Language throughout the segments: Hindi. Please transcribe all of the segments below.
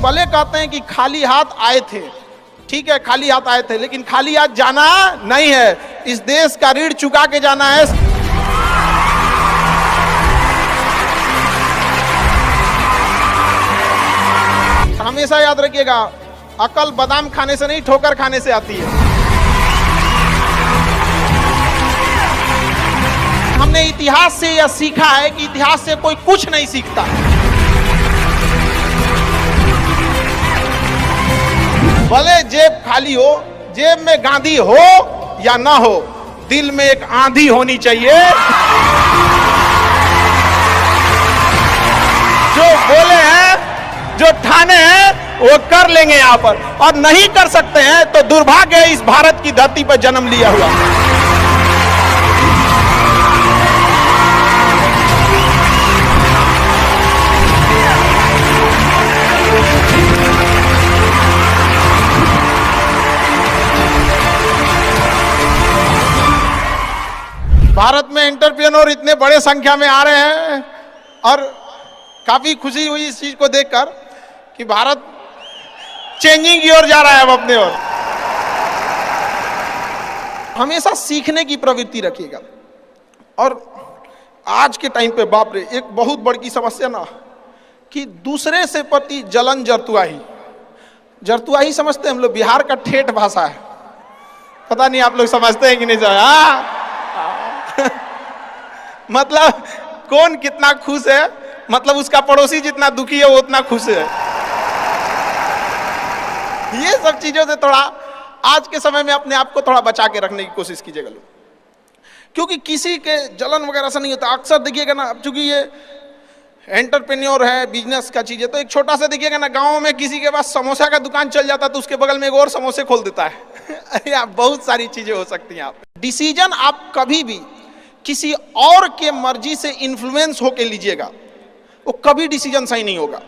भले कहते हैं कि खाली हाथ आए थे, ठीक है खाली हाथ आए थे, लेकिन खाली हाथ जाना नहीं है। इस देश का ऋण चुका के जाना है। हमेशा याद रखिएगा, अकल बादाम खाने से नहीं ठोकर खाने से आती है। हमने इतिहास से यह सीखा है कि इतिहास से कोई कुछ नहीं सीखता। भले जेब खाली हो, जेब में गांधी हो या ना हो, दिल में एक आंधी होनी चाहिए। जो बोले हैं, जो ठाने हैं, वो कर लेंगे यहां पर, और नहीं कर सकते हैं तो दुर्भाग्य है इस भारत की धरती पर जन्म लिया हुआ। भारत में एंटरप्रेन्योर इतने बड़े संख्या में आ रहे हैं और काफी खुशी हुई इस चीज को देखकर कि भारत चेंजिंग की ओर जा रहा है। अब अपने ओर हमेशा सीखने की प्रवृत्ति रखिएगा। और आज के टाइम पे बाप रे, एक बहुत बड़ी समस्या ना कि दूसरे से प्रति जलन जरतुआही। जरतुआही समझते हैं हम लोग, बिहार का ठेठ भाषा है। पता नहीं आप लोग समझते हैं कि नहीं। मतलब कौन कितना खुश है, मतलब उसका पड़ोसी जितना दुखी है वो उतना खुश है। ये सब चीजों से थोड़ा आज के समय में अपने आप को थोड़ा बचा के रखने की कोशिश कीजिएगा लोग, क्योंकि किसी के जलन वगैरह से नहीं होता। अक्सर देखिएगा ना, अब चूंकि ये एंटरप्रेन्योर है, बिजनेस का चीज है, तो एक छोटा सा देखिएगा ना, गांव में किसी के पास समोसा का दुकान चल जाता है तो उसके बगल में एक और समोसे खोल देता है। अरे बहुत सारी चीजें हो सकती हैं। आप डिसीजन आप कभी भी किसी और के मर्जी से इन्फ्लुएंस होके लीजिएगा, वो कभी डिसीजन सही नहीं होगा।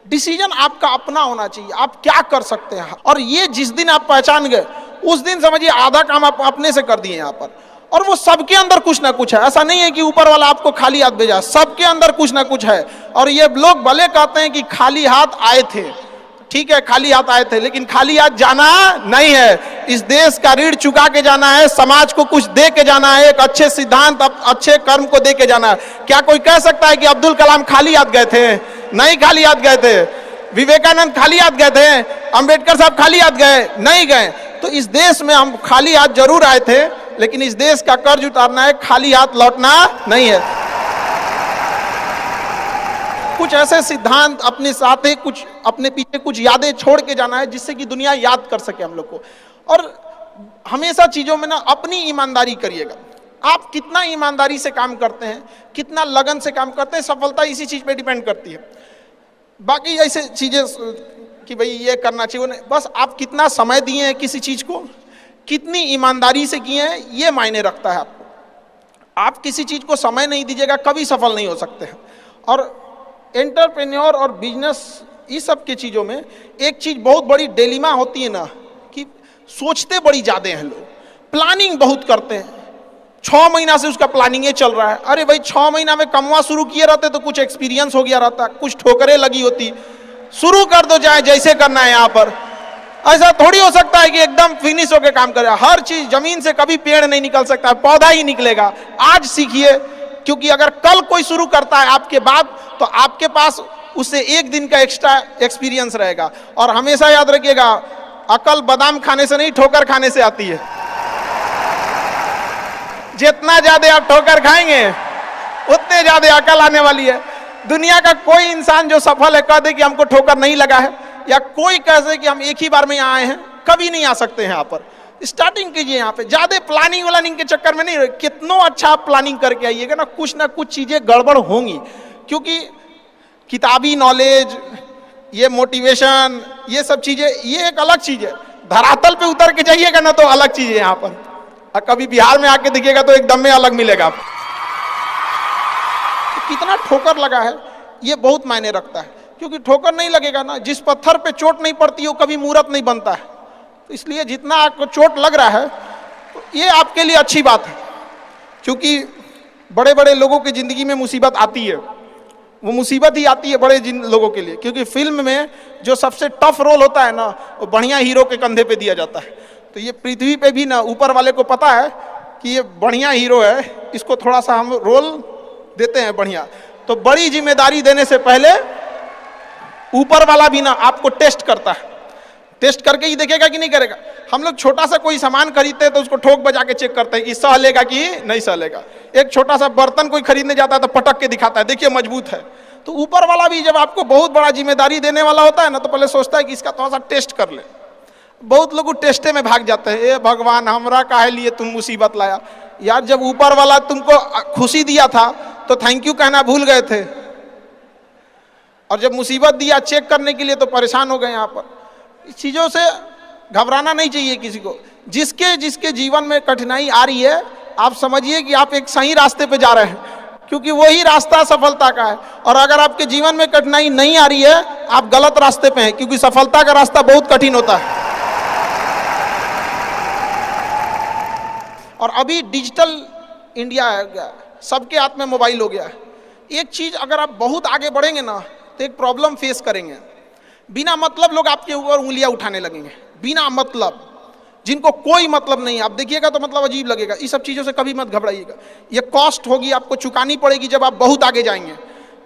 डिसीजन आपका अपना होना चाहिए, आप क्या कर सकते हैं। और ये जिस दिन आप पहचान गए, उस दिन समझिए आधा काम आप अपने से कर दिए यहाँ पर। और वो सबके अंदर कुछ ना कुछ है, ऐसा नहीं है कि ऊपर वाला आपको खाली हाथ भेजा, सबके अंदर कुछ ना कुछ है। और ये लोग भले कहते हैं कि खाली हाथ आए थे, ठीक है खाली हाथ आए थे, लेकिन खाली हाथ जाना नहीं है। इस देश का ऋण चुका के जाना है, समाज को कुछ दे के जाना है, एक अच्छे सिद्धांत, अच्छे कर्म को दे के जाना है। क्या कोई कह सकता है कि अब्दुल कलाम खाली हाथ गए थे? नहीं खाली हाथ गए थे। विवेकानंद खाली हाथ गए थे? अंबेडकर साहब खाली हाथ गए? नहीं गए। तो इस देश में हम खाली हाथ जरूर आए थे, लेकिन इस देश का कर्ज उतारना है, खाली हाथ लौटना नहीं है। कुछ ऐसे सिद्धांत अपने साथ है, कुछ अपने पीछे कुछ यादें छोड़ के जाना है, जिससे कि दुनिया याद कर सके हम लोग को। और हमेशा चीजों में ना अपनी ईमानदारी करिएगा। आप कितना ईमानदारी से काम करते हैं, कितना लगन से काम करते हैं, सफलता इसी चीज पे डिपेंड करती है। बाकी ऐसे चीजें कि भाई ये करना चाहिए, बस आप कितना समय दिए हैं किसी चीज को, कितनी ईमानदारी से किए हैं, ये मायने रखता है आपको। आप किसी चीज को समय नहीं दीजिएगा, कभी सफल नहीं हो सकते हैं। और एंटरप्रेन्योर और बिजनेस, इस सब की चीज़ों में एक चीज़ बहुत बड़ी डिलेमा होती है ना, कि सोचते बड़ी ज़्यादा हैं लोग, प्लानिंग बहुत करते हैं। 6 महीना से उसका प्लानिंग चल रहा है। अरे भाई 6 महीना में कमवा शुरू किए रहते तो कुछ एक्सपीरियंस हो गया रहता, कुछ ठोकरें लगी होती। शुरू कर दो, चाहे जैसे करना है। यहाँ पर ऐसा थोड़ी हो सकता है कि एकदम फिनिश होकर काम करे। हर चीज, जमीन से कभी पेड़ नहीं निकल सकता, पौधा ही निकलेगा। आज सीखिए, क्योंकि अगर कल कोई शुरू करता है आपके बाद, तो आपके पास उससे एक दिन का एक्स्ट्रा एक्सपीरियंस रहेगा। और हमेशा याद रखिएगा, अकल बादाम खाने से नहीं ठोकर खाने से आती है। जितना ज्यादा आप ठोकर खाएंगे उतने ज्यादा अकल आने वाली है। दुनिया का कोई इंसान जो सफल है कह दे कि हमको ठोकर नहीं लगा है, या कोई कह दे कि हम एक ही बार में यहाँ आए हैं, कभी नहीं आ सकते हैं। यहाँ पर स्टार्टिंग कीजिए, यहाँ पे ज्यादा प्लानिंग व्लानिंग के चक्कर में नहीं। कितना अच्छा आप प्लानिंग करके आइएगा ना कुछ चीजें गड़बड़ होंगी, क्योंकि किताबी नॉलेज, ये मोटिवेशन, ये सब चीजें, ये एक अलग चीज है। धरातल पे उतर के जाइएगा ना तो अलग चीज है। यहाँ पर और कभी बिहार में आके दिखेगा तो एकदम में अलग मिलेगा आपको। तो कितना ठोकर लगा है ये बहुत मायने रखता है, क्योंकि ठोकर नहीं लगेगा ना, जिस पत्थर पे चोट नहीं पड़ती वो कभी मूर्त नहीं बनता है। तो इसलिए जितना आपको चोट लग रहा है तो ये आपके लिए अच्छी बात है, क्योंकि बड़े बड़े लोगों की जिंदगी में मुसीबत आती है, वो मुसीबत ही आती है बड़े जिन लोगों के लिए, क्योंकि फिल्म में जो सबसे टफ रोल होता है ना, वो बढ़िया हीरो के कंधे पे दिया जाता है। तो ये पृथ्वी पे भी ना ऊपर वाले को पता है कि ये बढ़िया हीरो है, इसको थोड़ा सा हम रोल देते हैं बढ़िया। तो बड़ी जिम्मेदारी देने से पहले ऊपर वाला भी ना आपको टेस्ट करता है, टेस्ट करके ही देखेगा कि नहीं करेगा। हम लोग छोटा सा कोई सामान खरीदते हैं तो उसको ठोक बजा के चेक करते हैं कि सह लेगा कि नहीं सह लेगा। एक छोटा सा बर्तन कोई खरीदने जाता है तो पटक के दिखाता है, देखिए मजबूत है। तो ऊपर वाला भी जब आपको बहुत बड़ा जिम्मेदारी देने वाला होता है ना, तो पहले सोचता है कि इसका थोड़ा सा टेस्ट कर ले। बहुत लोग टेस्टे में भाग जाते हैं, ए भगवान हमरा काहे लिए तुम मुसीबत लाया। यार जब ऊपर वाला तुमको खुशी दिया था तो थैंक यू कहना भूल गए थे, और जब मुसीबत दिया चेक करने के लिए तो परेशान हो गए। यहाँ पर इस चीज़ों से घबराना नहीं चाहिए किसी को। जिसके जिसके जीवन में कठिनाई आ रही है, आप समझिए कि आप एक सही रास्ते पे जा रहे हैं, क्योंकि वही रास्ता सफलता का है। और अगर आपके जीवन में कठिनाई नहीं आ रही है, आप गलत रास्ते पे हैं, क्योंकि सफलता का रास्ता बहुत कठिन होता है। और अभी डिजिटल इंडिया आ गया, सबके हाथ में मोबाइल हो गया है। एक चीज अगर आप बहुत आगे बढ़ेंगे ना, तो एक प्रॉब्लम फेस करेंगे। बिना मतलब लोग आपके ऊपर उंगलियां उठाने लगेंगे, बिना मतलब, जिनको कोई मतलब नहीं। आप देखिएगा तो मतलब अजीब लगेगा। इस सब चीज़ों से कभी मत घबराइएगा। ये कॉस्ट होगी, आपको चुकानी पड़ेगी जब आप बहुत आगे जाएंगे।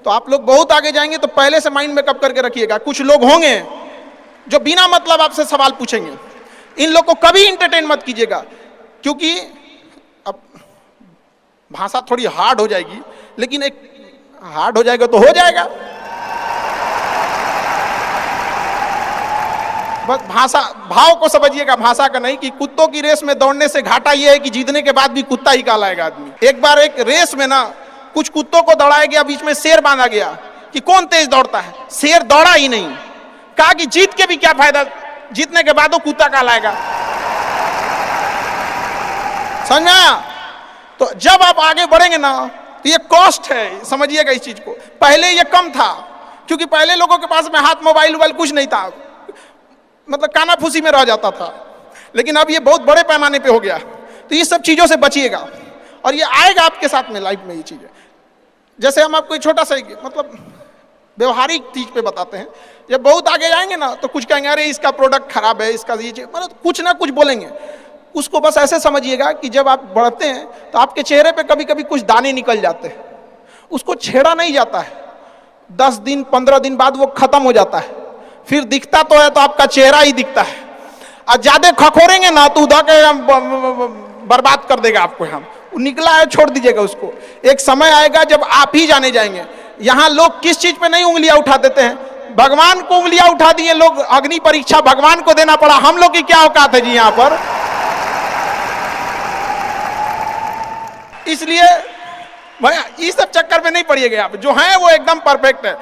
तो आप लोग बहुत आगे जाएंगे तो पहले से माइंड में कब करके रखिएगा, कुछ लोग होंगे जो बिना मतलब आपसे सवाल पूछेंगे। इन लोग को कभी इंटरटेन मत कीजिएगा, क्योंकि अब भाषा थोड़ी हार्ड हो जाएगी, लेकिन एक हार्ड हो जाएगा तो हो जाएगा। बस भाषा, भाव को समझिएगा, भाषा का नहीं। कि कुत्तों की रेस में दौड़ने से घाटा यह है कि जीतने के बाद भी कुत्ता ही कहलाएगा आदमी। एक बार एक रेस में ना कुछ कुत्तों को दौड़ाया गया, बीच में शेर बांधा गया कि कौन तेज दौड़ता है। शेर दौड़ा ही नहीं, कहा कि जीत के भी क्या फायदा, जीतने के बाद वो कुत्ता कहलाएगा। समझ में आया? तो जब आप आगे बढ़ेंगे ना, तो ये कॉस्ट है, समझिएगा इस चीज को। पहले ये कम था, क्योंकि पहले लोगों के पास में हाथ मोबाइल वोबाइल कुछ नहीं था, मतलब कानाफूसी में रह जाता था। लेकिन अब ये बहुत बड़े पैमाने पे हो गया। तो ये सब चीज़ों से बचिएगा, और ये आएगा आपके साथ में लाइफ में। ये चीज़ें जैसे हम आपको छोटा सा मतलब व्यवहारिक चीज पे बताते हैं। जब बहुत आगे जाएंगे ना, तो कुछ कहेंगे अरे इसका प्रोडक्ट खराब है, इसका ये मतलब कुछ ना कुछ बोलेंगे। उसको बस ऐसे समझिएगा कि जब आप बढ़ते हैं तो आपके चेहरे पे कभी कभी कुछ दाने निकल जाते हैं, उसको छेड़ा नहीं जाता है। 10 दिन 15 दिन बाद वो खत्म हो जाता है, फिर दिखता तो है तो आपका चेहरा ही दिखता है। और ज्यादा खखोरेंगे ना तो उधर के बर्बाद कर देगा आपको। हम निकला है छोड़ दीजिएगा उसको। एक समय आएगा जब आप ही जाने जाएंगे। यहाँ लोग किस चीज पे नहीं उंगलियां उठा देते हैं, भगवान को उंगलियां उठा दिए लोग। अग्नि परीक्षा भगवान को देना पड़ा, हम लोग की क्या औकात है जी यहाँ पर। इसलिए भैया इस सब चक्कर में नहीं पड़िएगा आप। जो है वो एकदम परफेक्ट है,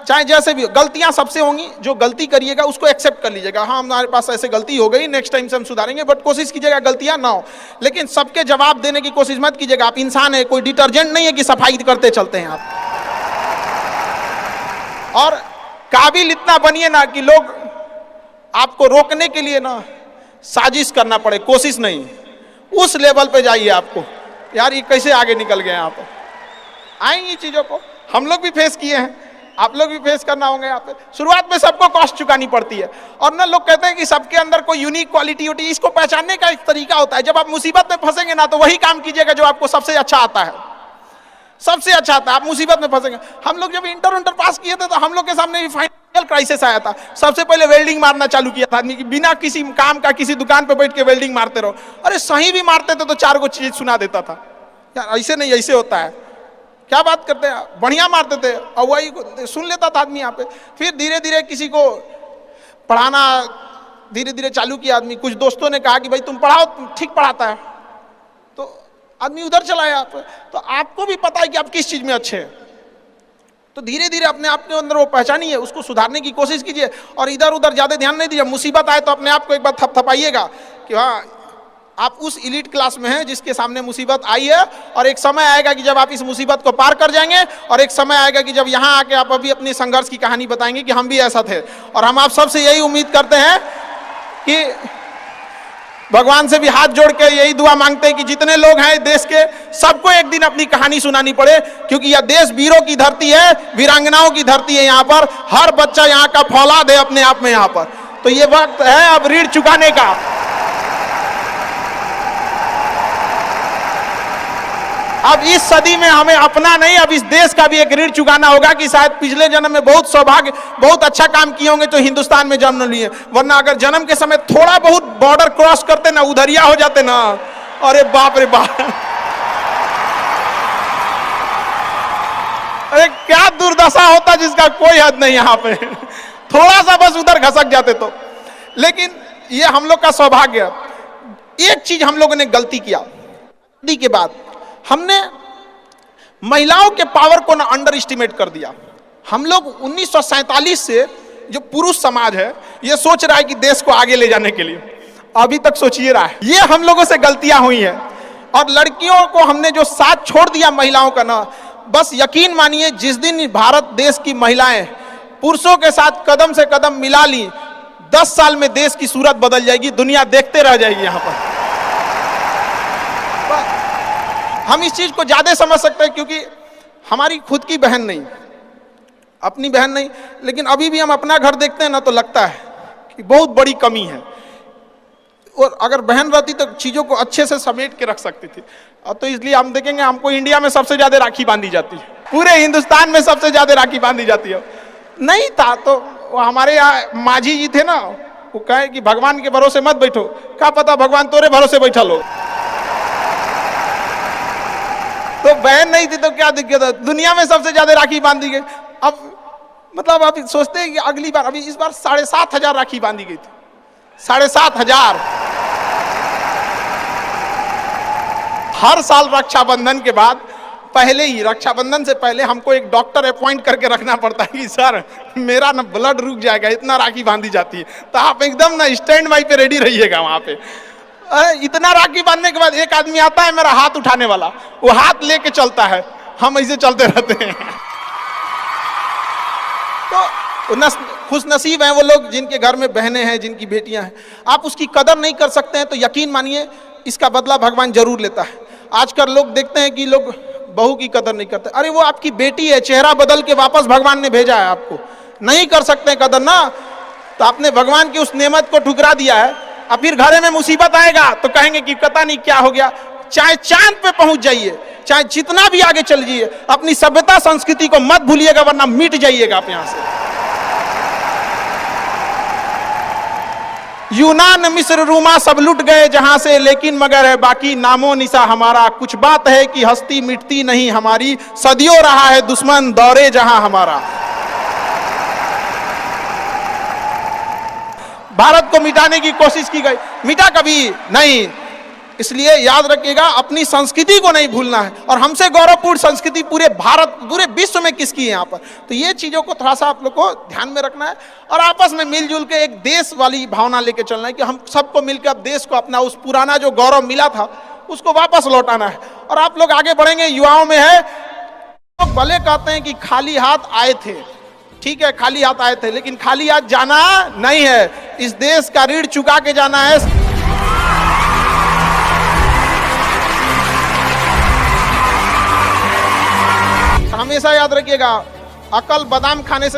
चाहे जैसे भी। गलतियां सबसे होंगी, जो गलती करिएगा उसको एक्सेप्ट कर लीजिएगा। हाँ हमारे पास ऐसे गलती हो गई, नेक्स्ट टाइम से हम सुधारेंगे, बट कोशिश कीजिएगा गलतियां ना हो। लेकिन सबके जवाब देने की कोशिश मत कीजिएगा। आप इंसान है, कोई डिटर्जेंट नहीं है कि सफाई करते चलते हैं आप। और काबिल इतना बनिए ना कि लोग आपको रोकने के लिए ना साजिश करना पड़े, कोशिश नहीं। उस लेवल पे जाइए आपको। यार ये कैसे आगे निकल गए आप। आएंगी चीजों को हम लोग भी फेस किए हैं, आप लोग भी फेस करना होंगे। यहाँ पे शुरुआत में सबको कॉस्ट चुकानी पड़ती है। और ना लोग कहते हैं कि सबके अंदर कोई यूनिक क्वालिटी होती है, इसको पहचानने का एक तरीका होता है। जब आप मुसीबत में फंसेंगे ना, तो वही काम कीजिएगा जो आपको सबसे अच्छा आता है, सबसे अच्छा आता है। आप मुसीबत में फंसेंगे। हम लोग जब इंटर पास किए थे तो हम लोग के सामने भी फाइनेंशियल क्राइसिस आया था। सबसे पहले वेल्डिंग मारना चालू किया था आदमी की, बिना किसी काम का किसी दुकान पे बैठ के वेल्डिंग मारते रहो। अरे सही भी मारते थे तो 4 को चीज सुना देता था। यार ऐसे नहीं, ऐसे होता है, क्या बात करते हैं। बढ़िया मारते थे और वही सुन लेता था आदमी यहाँ पे। फिर धीरे धीरे किसी को पढ़ाना धीरे धीरे चालू किया आदमी। कुछ दोस्तों ने कहा कि भाई तुम पढ़ाओ, तुम ठीक पढ़ाता है, तो आदमी उधर चला गया। तो आपको भी पता है कि आप किस चीज में अच्छे हैं, तो धीरे धीरे अपने आप के अंदर वो पहचानिए, उसको सुधारने की कोशिश कीजिए और इधर उधर ज्यादा ध्यान नहीं दीजिए। मुसीबत आए तो अपने आप को एक बार थपथपाइएगा कि हाँ आप उस इलीट क्लास में हैं जिसके सामने मुसीबत आई है। और एक समय आएगा कि जब आप इस मुसीबत को पार कर जाएंगे, और एक समय आएगा कि जब यहाँ आके आप अभी अपनी संघर्ष की कहानी बताएंगे कि हम भी ऐसा थे। और हम आप सबसे यही उम्मीद करते हैं कि भगवान से भी हाथ जोड़ के यही दुआ मांगते हैं कि जितने लोग हैं देश के, सबको एक दिन अपनी कहानी सुनानी पड़े, क्योंकि यह देश वीरों की धरती है, वीरांगनाओं की धरती है। यहाँ पर हर बच्चा यहाँ का फौलाद है अपने आप में यहाँ पर। तो ये वक्त है अब ऋण चुकाने का। अब इस सदी में हमें अपना नहीं, अब इस देश का भी एक ऋण चुकाना होगा कि शायद पिछले जन्म में बहुत सौभाग्य, बहुत अच्छा काम किए होंगे तो हिंदुस्तान में जन्म लिए, वरना अगर जन्म के समय थोड़ा बहुत बॉर्डर क्रॉस करते ना, उधरिया हो जाते ना, अरे बाप रे बाप, अरे क्या दुर्दशा होता जिसका कोई हद नहीं। यहाँ पे थोड़ा सा बस उधर घसक जाते तो। लेकिन ये हम लोग का सौभाग्य। एक चीज हम लोगों ने गलती किया के बाद, हमने महिलाओं के पावर को ना अंडर एस्टिमेट कर दिया। हम लोग 1947 से जो पुरुष समाज है ये सोच रहा है कि देश को आगे ले जाने के लिए, अभी तक सोचिए रहा है। ये हम लोगों से गलतियां हुई हैं। और लड़कियों को हमने जो साथ छोड़ दिया महिलाओं का ना, बस यकीन मानिए जिस दिन भारत देश की महिलाएं पुरुषों के साथ कदम से कदम मिला ली, 10 साल में देश की सूरत बदल जाएगी, दुनिया देखते रह जाएगी। यहाँ पर हम इस चीज को ज्यादा समझ सकते हैं क्योंकि हमारी खुद की बहन नहीं, अपनी बहन नहीं, लेकिन अभी भी हम अपना घर देखते हैं ना तो लगता है कि बहुत बड़ी कमी है। और अगर बहन रहती तो चीजों को अच्छे से समेट के रख सकती थी। अब तो इसलिए हम देखेंगे हमको इंडिया में सबसे ज्यादा राखी बांधी जाती है, पूरे हिंदुस्तान में सबसे ज्यादा राखी बांधी जाती है। नहीं था तो हमारे यहाँ माझी जी थे ना, वो कहे कि भगवान के भरोसे मत बैठो, क्या पता भगवान तोरे भरोसे बैठा लो। तो बहन नहीं थी तो क्या दिक्कत है, दुनिया में सबसे ज्यादा राखी बांधी गई। अब मतलब अभी सोचते हैं कि अगली बार, अभी इस बार 7,500 राखी बांधी गई थी, 7,500। हर साल रक्षाबंधन के बाद, पहले ही रक्षाबंधन से पहले हमको एक डॉक्टर अपॉइंट करके रखना पड़ता है कि सर मेरा ना ब्लड रुक जाएगा, इतना राखी बांधी जाती है। तो आप एकदम ना स्टैंड बाई पे रेडी रहिएगा वहां पे। इतना राखी बांधने के बाद एक आदमी आता है मेरा हाथ उठाने वाला, वो हाथ लेके चलता है, हम ऐसे चलते रहते हैं। तो खुश नसीब हैं वो लोग जिनके घर में बहनें हैं, जिनकी बेटियां हैं। आप उसकी कदर नहीं कर सकते हैं तो यकीन मानिए इसका बदला भगवान जरूर लेता है। आजकल लोग देखते हैं कि लोग बहू की कदर नहीं करते। अरे वो आपकी बेटी है, चेहरा बदल के वापस भगवान ने भेजा है आपको, नहीं कर सकते कदर ना, तो आपने भगवान की उस नेमत को ठुकरा दिया है। अब फिर घरे में मुसीबत आएगा तो कहेंगे कि पता नहीं क्या हो गया। चाहे चांद पे पहुंच जाइए, चाहे जितना भी आगे चल जाइए, अपनी सभ्यता संस्कृति को मत भूलिएगा वरना मिट जाइएगा आप यहां से। यूनान मिस्र रूमा सब लुट गए जहां से, लेकिन मगर है बाकी नामो निशा हमारा। कुछ बात है कि हस्ती मिटती नहीं हमारी, सदियों रहा है दुश्मन दौरे जहां हमारा। भारत को मिटाने की कोशिश की गई, मिटा कभी नहीं। इसलिए याद रखिएगा अपनी संस्कृति को नहीं भूलना है। और हमसे गौरवपूर्ण संस्कृति पूरे भारत, पूरे विश्व में किसकी है यहाँ पर। तो ये चीजों को थोड़ा सा आप लोग को ध्यान में रखना है और आपस में मिलजुल के एक देश वाली भावना लेके चलना है कि हम सबको मिलकर अब देश को अपना उस पुराना जो गौरव मिला था उसको वापस लौटाना है। और आप लोग आगे बढ़ेंगे, युवाओं में है। लोग भले कहते हैं कि खाली हाथ आए थे, ठीक है खाली हाथ आए थे, लेकिन खाली हाथ जाना नहीं है, इस देश का ऋण चुका के जाना है। हमेशा याद रखिएगा, अकल बादाम खाने से